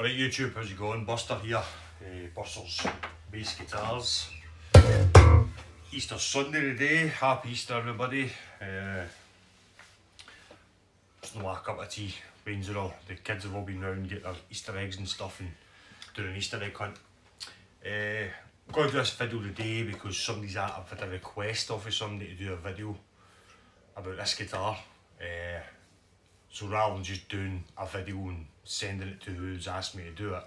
Alright YouTube, how's it going? Buster here, Buster's Bass Guitars. Easter Sunday today, happy Easter everybody. Just a cup of tea, the kids have all been round getting their Easter eggs and stuff and doing an Easter egg hunt. I'm going to do this video today because I've had a request of somebody to do a video about this guitar. So rather than just doing a video and sending it to who's asked me to do it,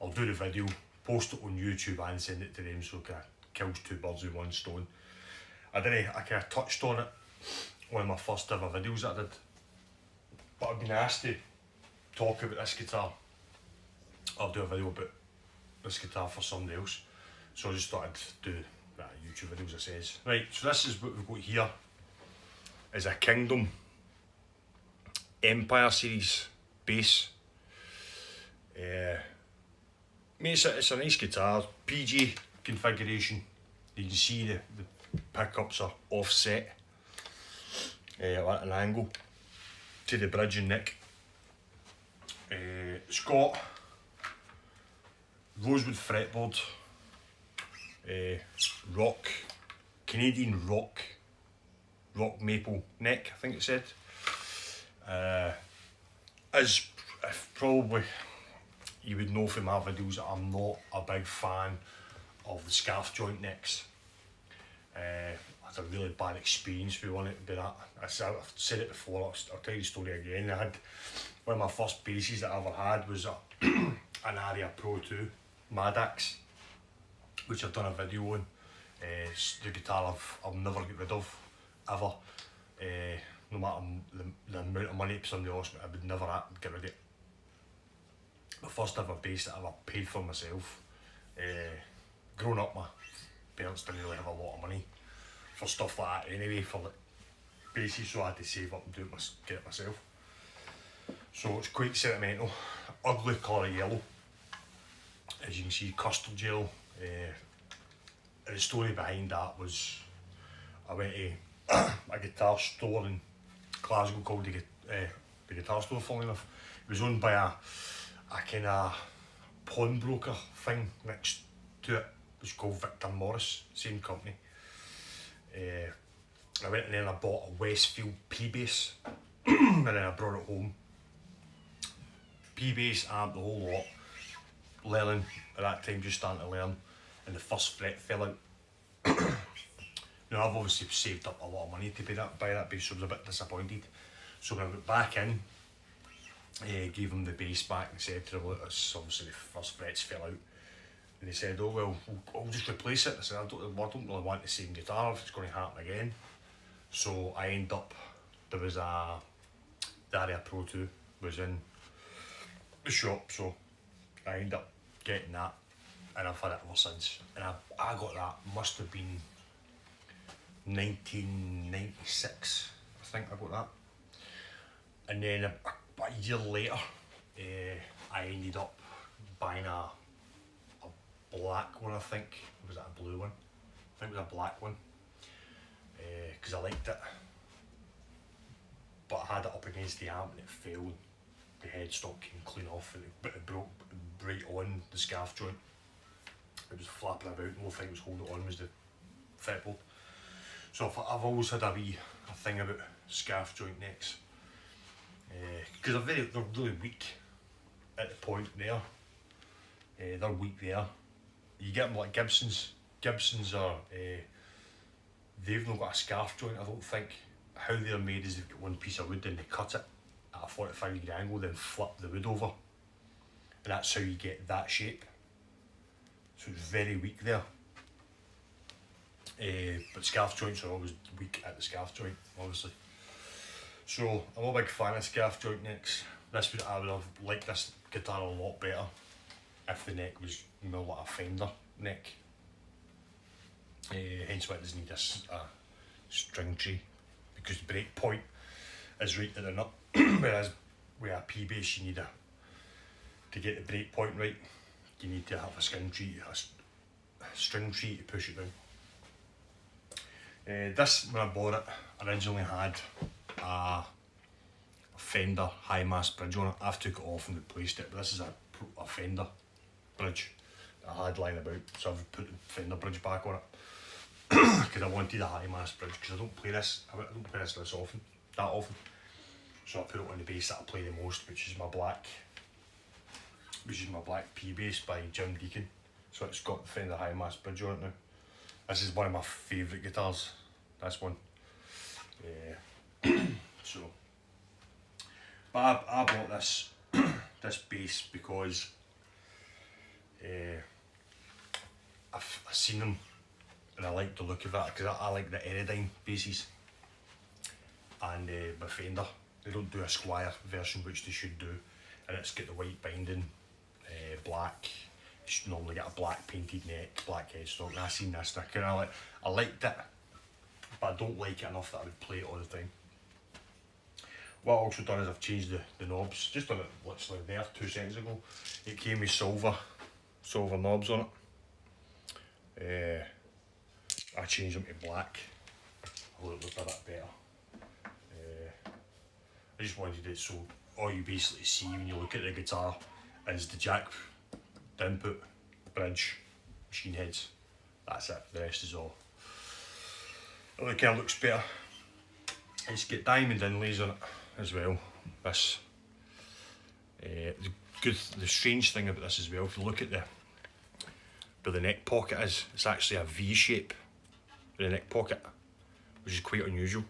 I'll do the video, post it on YouTube and send it to them, so it kind of kills two birds with one stone. I kind of touched on it, one of my first ever videos that I did, but I've been asked to talk about this guitar. I'll do a video about this guitar for somebody else, so I just thought I'd do YouTube videos, it says. Right, so this is what we've got here, is a Kingdom Empire series bass. It's a nice guitar, PG configuration. You can see the pickups are offset at an angle to the bridge and neck. It's got rosewood fretboard, Canadian rock maple neck, I think it said. As probably you would know from my videos, that I'm not a big fan of the scarf joint necks. I had a really bad experience with one of that. I've said it before, I'll tell you the story again. I had one of my first basses that I ever had was an Aria Pro 2 Madax, which I've done a video on. It's the guitar I'll never get rid of, ever. No matter the amount of money somebody else, I would never get rid of it. My first ever bass that I ever paid for myself. Growing up, my parents didn't really have a lot of money for stuff like that anyway, for like basses, so I had to save up and get it myself. So it's quite sentimental. Ugly colour yellow, as you can see, custard yellow. And the story behind that was I went to a guitar store in Glasgow called the Guitar Store, funnily enough. It was owned by a kind of pawnbroker thing next to it. It was called Victor Morris, same company. I went and then I bought a Westfield P-Bass and then I brought it home. P-Bass amp, the whole lot. Learning at that time, just starting to learn, and the first fret fell out. Now I've obviously saved up a lot of money to buy that bass, so I was a bit disappointed. So when I went back in, gave them the bass back and said to them, look, obviously the first frets fell out. And they said, oh well, I'll just replace it. I said, I don't really want the same guitar if it's going to happen again. So I end up, there was the Aria Pro 2 was in the shop, so I ended up getting that, and I've had it ever since. And I got that, must have been 1996, I think I got that. And then about a year later, I ended up buying a black one, I think. Was that a blue one? I think it was a black one, because I liked it. But I had it up against the amp and it failed. The headstock came clean off and it broke right on the scarf joint. It was flapping about, and the only thing that was holding it on was the fretboard. So I've always had a thing about scarf joint necks, because they're really weak at the point there. They're weak there. You get them like Gibsons. Gibsons are, they've not got a scarf joint, I don't think. How they're made is they've got one piece of wood and they cut it at a 45-degree angle, then flip the wood over, and that's how you get that shape. So it's very weak there. But scarf joints are always weak at the scarf joint, obviously. So I'm a big fan of scarf joint necks. I would have liked this guitar a lot better if the neck was more like a Fender neck. Hence why it doesn't need a string tree, because the break point is right at the nut. Whereas with a P-Bass you need to get the break point right, you need to have a string tree to push it down. This, when I bought it, originally had a Fender high mass bridge on it. I've took it off and replaced it, but this is a a Fender bridge that I had lying about, so I've put the Fender bridge back on it because I wanted a high mass bridge, because I don't play this that often. So I put it on the bass that I play the most, which is my black P bass by Jim Deacon. So it's got the Fender high mass bridge on it now. This is one of my favourite guitars, this one. So, but I bought this this bass because I've seen them and I like the look of it, because I like the Aerodyne basses, and my Fender, they don't do a Squire version, which they should do, and it's got the white binding, black. You should normally get a black painted neck, black headstock, and I seen this and I liked it, but I don't like it enough that I would play it all the time. What I've also done is I've changed the knobs, just done it literally there 2 seconds ago. It came with silver knobs on it. I changed them to black. I look a bit better. I just wanted it so all you basically see when you look at the guitar is the jack, the input, bridge, machine heads. That's it. The rest is all. It kind of looks better. It's got diamond inlays on it as well. This. The strange thing about this as well, if you look at where the neck pocket is, it's actually a V shape with the neck pocket, which is quite unusual.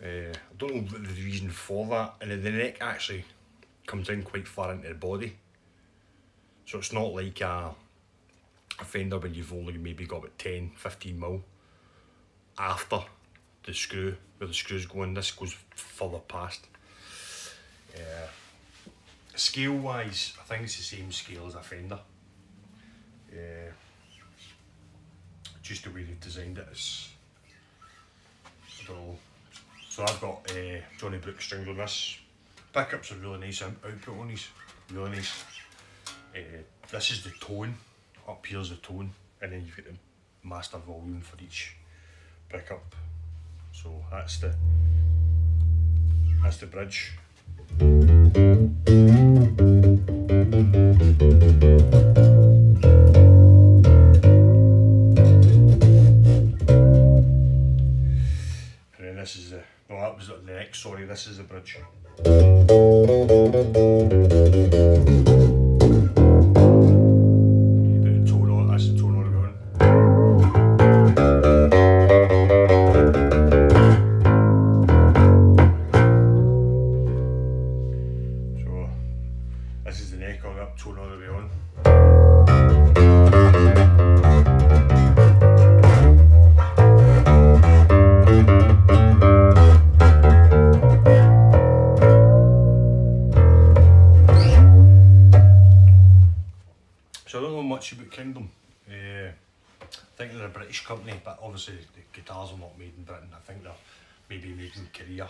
I don't know the reason for that, and the neck actually comes in quite far into the body, so it's not like a Fender when you've only maybe got about 10-15mm after the screw, where the screws go in. This goes further past. Scale wise, I think it's the same scale as a Fender. Just the way they've designed it is, I don't know. So I've got Johnny Brook strings on this. Pickups are really nice, output on these, really nice. This is the tone, up here's the tone, and then you've got the master volume for each pickup. So that's the bridge. And then this is that was the neck, sorry, this is the bridge. So I don't know much about Kingdom. I think they're a British company, but obviously the guitars are not made in Britain. I think they're maybe made in Korea.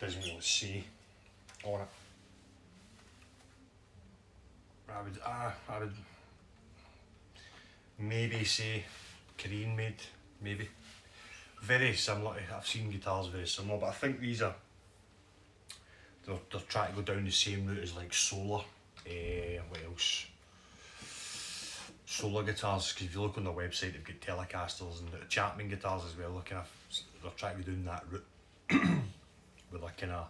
Doesn't really say on it. I would maybe say Korean made, maybe. Very similar. I've seen guitars very similar, but I think these are, they're trying to go down the same route as like Solar. What else? Solar guitars, because if you look on their website, they've got Telecasters and the Chapman guitars as well. They're trying to go down that route with like kind of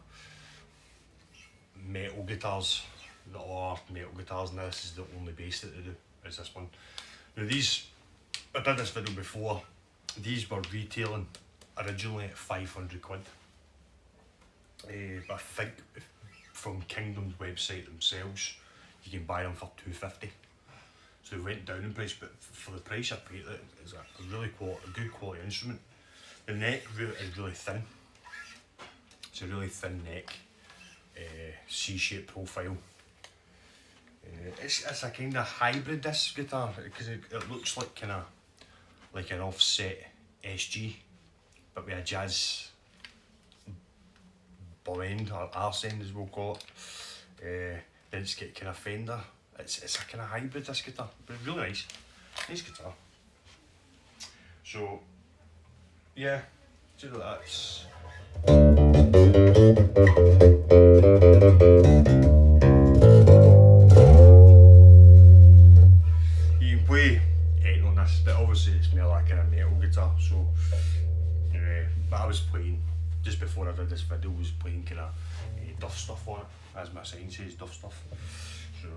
metal guitars that are metal guitars, and this is the only bass that they do, is this one. Now these, I did this video before, these were retailing originally at 500 quid. But I think from Kingdom's website themselves, you can buy them for 250. So they went down in price, but for the price I paid, it's a really good quality instrument. The neck root is really thin. It's a really thin neck, C-shaped profile. It's a kind of hybrid, this guitar, because it looks like kind of like an offset SG, but with a jazz bum end or arse end as we'll call it. Then it's got kind of Fender. It's a kind of hybrid, this guitar, but really nice guitar. So yeah, so that's Duff Stuff on it, as my sign says, Duff Stuff. So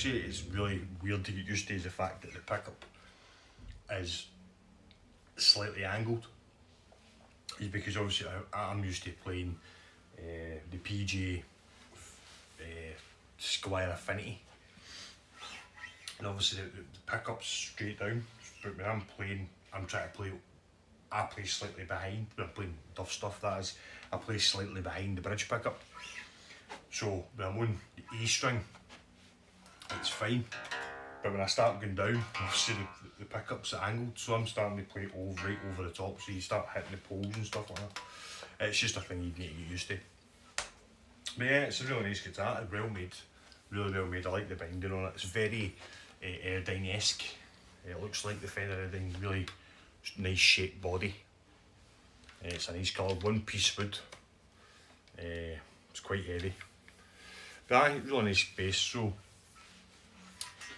it's really weird to get used to is the fact that the pickup is slightly angled. Is because obviously I'm used to playing the PJ Squire Affinity, and obviously the pickup's straight down, but when I'm playing, I'm trying to play, I play slightly behind, when I'm playing Duff Stuff that is, I play slightly behind the bridge pickup. So when I'm on the E string, it's fine, but when I start going down, obviously the pickup's angled, so I'm starting to play right over the top, so you start hitting the poles and stuff like that. It's just a thing you need to get used to. But yeah, it's a really nice guitar, it's well made, really well made. I like the binding on it, it's very Airdyne-esque. It looks like the Fender Airdyne, really nice shaped body. It's a nice colour, one piece wood. It's quite heavy. But aye, really nice bass. So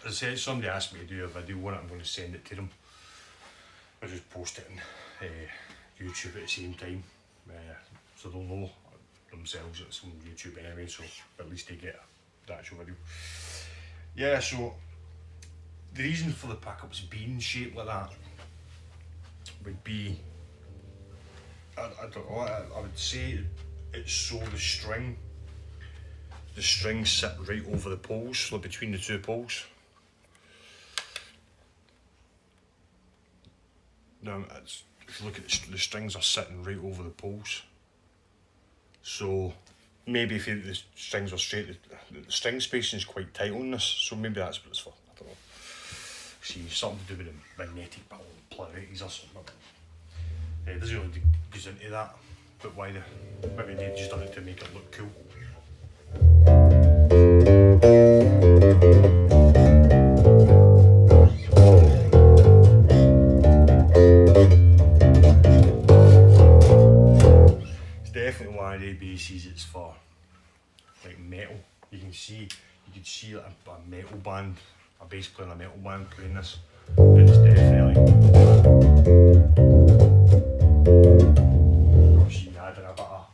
as I said, somebody asked me to do a video on it, I'm going to send it to them. I'll just post it on YouTube at the same time, so they'll know themselves it's on YouTube anyway, so at least they get the actual video. Yeah, so the reason for the pickups being shaped like that would be, I don't know, I would say it's so the strings sit right over the poles, so between the two poles. Now, if you look at the strings are sitting right over the poles. So maybe if the strings were straight, the string spacing is quite tight on this, so maybe that's what it's for. I don't know. See, something to do with the magnetic polarities or something. It doesn't really go into that, but why maybe they've just done it to make it look cool. Definitely one of the basses it's for like metal. You can see like a metal band, a bass player in a metal band playing this. It's definitely obviously adding a bit of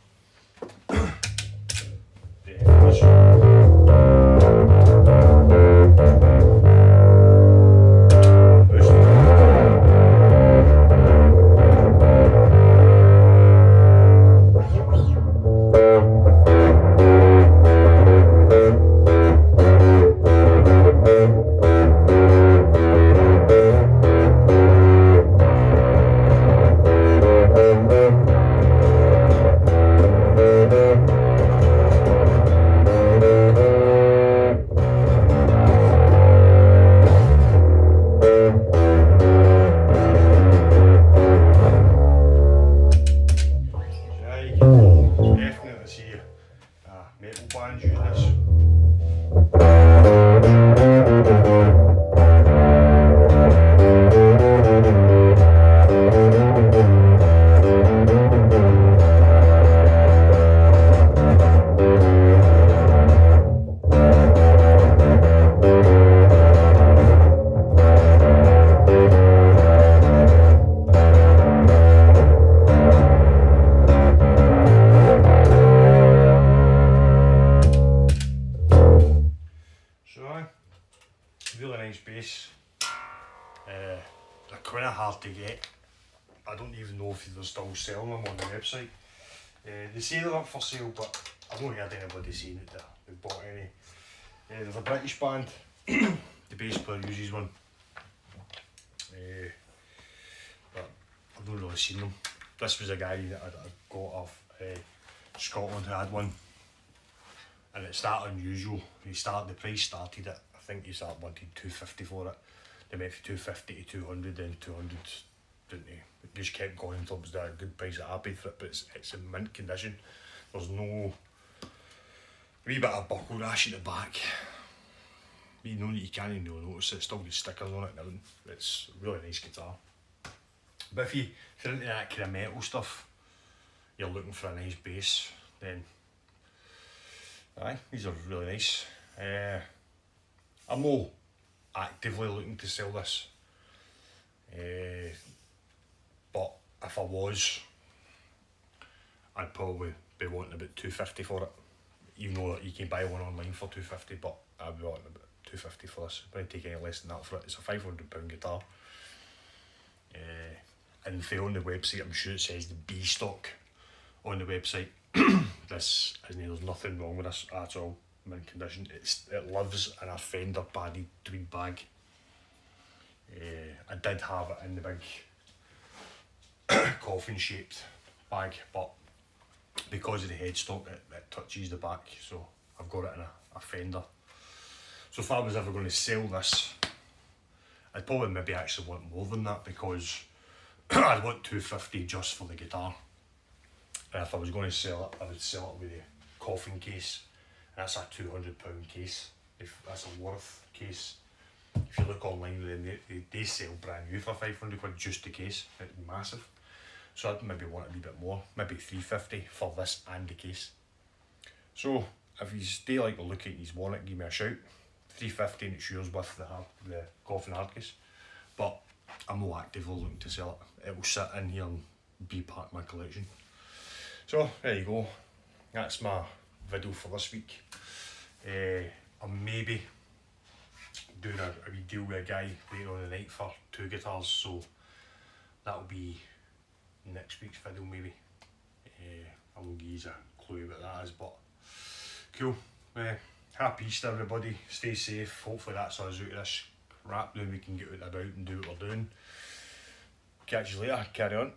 metal bands using this. Really nice bass. They're kind of hard to get. I don't even know if they're still selling them on the website. They say they're up for sale, but I've not heard anybody saying that they've bought any. They're a British band. The bass player uses one. But I've not really seen them. This was a guy that I got off Scotland who had one. And it started unusual. The price started at, I think he wanted $250 for it. They went from 250 to 200, then 200, didn't they? It just kept going until it was at a good price that I paid for it, but it's in mint condition. There's no wee bit of buckle rash at the back. You know that you can't even really notice it, it's still got stickers on it and everything. It's a really nice guitar. But if you're into that kind of metal stuff, you're looking for a nice bass, then aye, these are really nice. I'm not actively looking to sell this, but if I was, I'd probably be wanting about 250 for it. Even though that you can buy one online for 250, but I'd be wanting about 250 for this. I wouldn't take any less than that for it. It's a £500 guitar. And if you on the website, I'm sure it says the B stock on the website. There's nothing wrong with this at all. Mint condition. It lives in a Fender padded tweed bag. I did have it in the big coffin shaped bag, but because of the headstock it touches the back, so I've got it in a Fender. So if I was ever going to sell this, I'd probably maybe actually want more than that, because I'd want 250 just for the guitar. And if I was going to sell it, I would sell it with a coffin case. That's a £200 case. If that's a Worth case. If you look online, then they sell brand new for £500 just the case. It's massive. So I'd maybe want a wee bit more, maybe £350 for this and the case. So if you do like the look at you want it, give me a shout. £350 and it's yours with the coffin hard case. But I'm not actively looking to sell it. It will sit in here and be part of my collection. So there you go. That's my video for this week. I'm maybe doing a wee deal with a guy later on the night for 2 guitars, so that'll be next week's video maybe. I will give you a clue what that is, but cool. Happy Easter everybody, stay safe. Hopefully that's us out of this crap, then we can get out and about and do what we're doing. Catch you later, carry on.